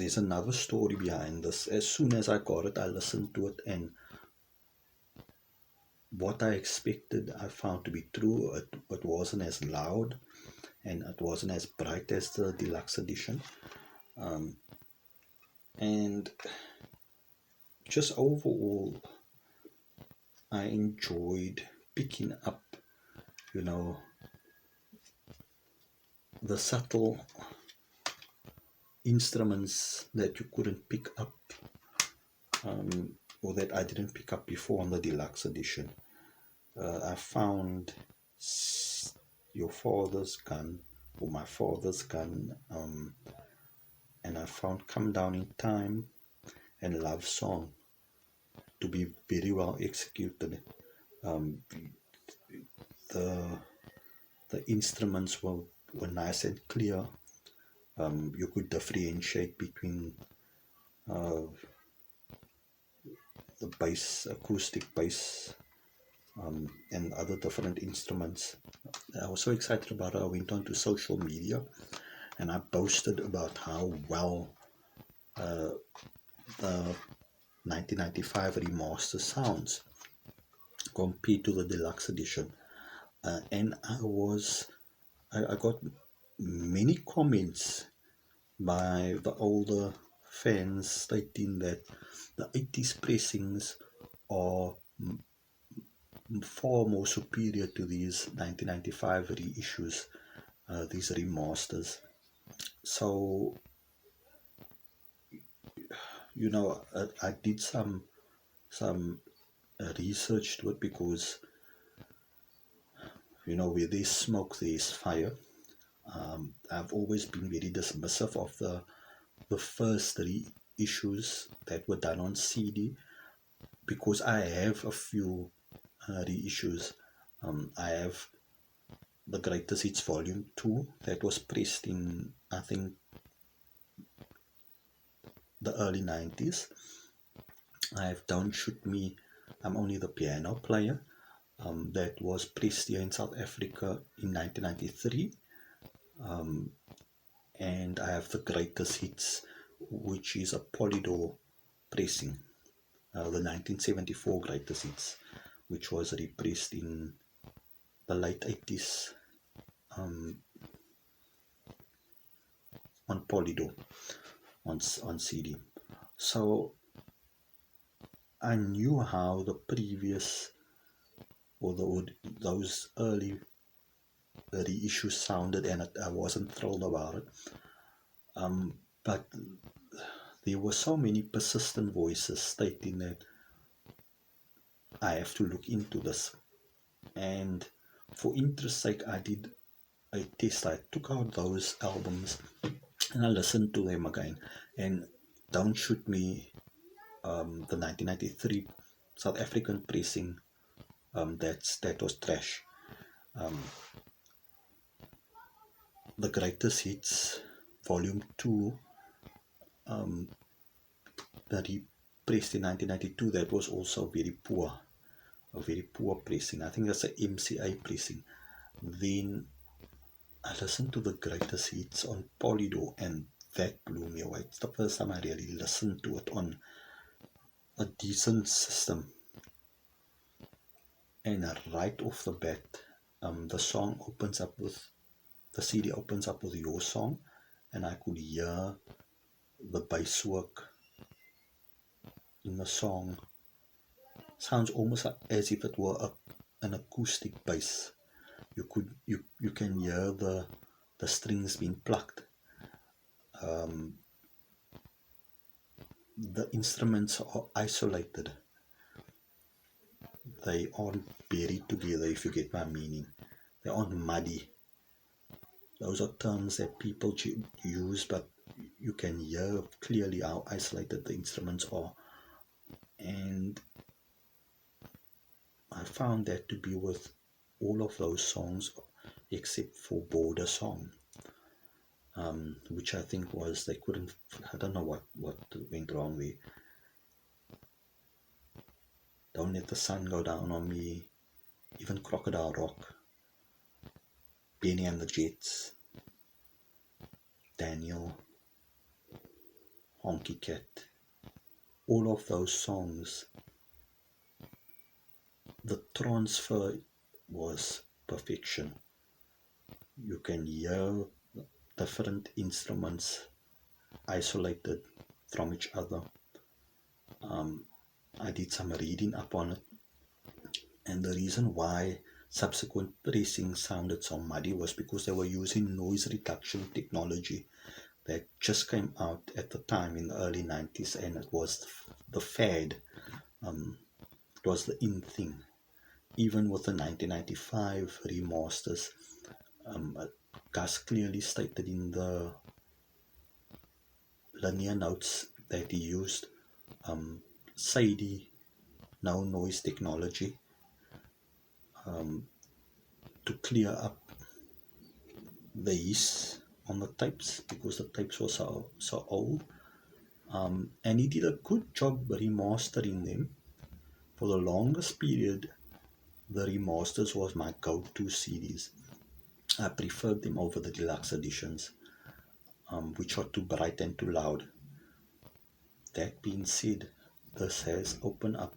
there's another story behind this. As soon as I got it, I listened to it, and what I expected I found to be true. It wasn't as loud and it wasn't as bright as the deluxe edition. And just overall, I enjoyed picking up, you know, the subtle instruments that you couldn't pick up, or that I didn't pick up before on the deluxe edition. I found Your Father's Gun, or My Father's Gun, and I found Come Down in Time and Love Song to be very well executed. The instruments were nice and clear. You could differentiate between the bass, acoustic bass, and other different instruments. I was so excited about it. I went onto social media and I boasted about how well the 1995 remaster sounds compared to the deluxe edition. And I got many comments by the older fans stating that the 80s pressings are far more superior to these 1995 reissues, these remasters. So, I did some research to it, because where there's smoke there's fire. I've always been very dismissive of the first reissues that were done on CD, because I have a few reissues. I have the Greatest Hits Volume 2 that was pressed in, I think, the early 90s. I have Don't Shoot Me, I'm Only the Piano Player, that was pressed here in South Africa in 1993. And I have the Greatest Hits, which is a Polydor pressing, the 1974 Greatest Hits, which was repressed in the late 80s on Polydor, on CD. So I knew how the previous, or those early reissues sounded, and I wasn't thrilled about it. But there were so many persistent voices stating that I have to look into this. And for interest's sake, I did a test. I took out those albums and I listened to them again. And Don't Shoot Me, the 1993 South African pressing, that was trash. The Greatest Hits Volume 2, that he pressed in 1992, that was also very poor, a very poor pressing. I think that's an MCA pressing. Then I listened to the Greatest Hits on Polydor, and that blew me away. It's the first time I really listened to it on a decent system. And right off the bat, the CD opens up with Your Song, and I could hear the bass work in the song. Sounds almost as if it were an acoustic bass. You can hear the strings being plucked. The instruments are isolated. They aren't buried together, if you get my meaning. They aren't muddy. Those are terms that people use, but you can hear clearly how isolated the instruments are. And I found that to be with all of those songs, except for Border Song, which I think was, they couldn't, I don't know what went wrong there. Don't Let the Sun Go Down on Me, even Crocodile Rock, Benny and the Jets, Daniel, Honky Cat, all of those songs, the transfer was perfection. You can hear different instruments isolated from each other. I did some reading up on it, and the reason why subsequent pressings sounded so muddy was because they were using noise reduction technology that just came out at the time in the early 90s, and it was the fad. It was the in thing. Even with the 1995 remasters, Gus clearly stated in the linear notes that he used SADI, no noise technology, to clear up the hiss on the tapes because the tapes were so old. And he did a good job remastering them. For the longest period, the remasters was my go-to CDs. I preferred them over the deluxe editions, which are too bright and too loud. That being said, this has opened up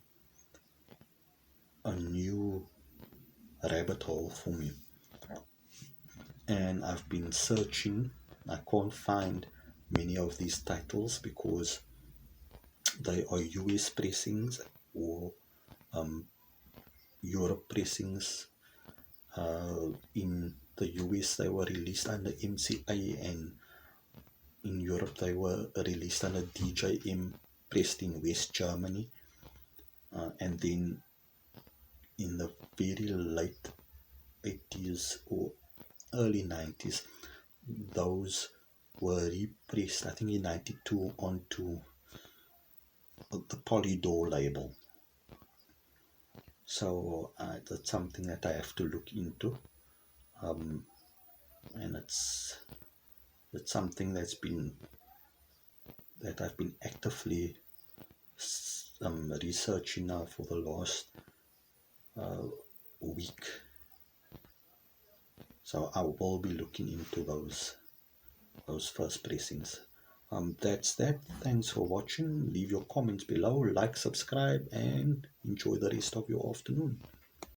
a new rabbit hole for me. And I've been searching. I can't find many of these titles because they are US pressings or Europe pressings. In the US, they were released under MCA, and in Europe, they were released under DJM, pressed in West Germany. And then in the very late 80s or early 90s, those were repressed, I think in 92, onto the Polydor label. So that's something that I have to look into, and it's something that I've been actively researching now for the last week. So I will be looking into those first pressings. That's that. Thanks for watching. Leave your comments below, like, subscribe, and enjoy the rest of your afternoon.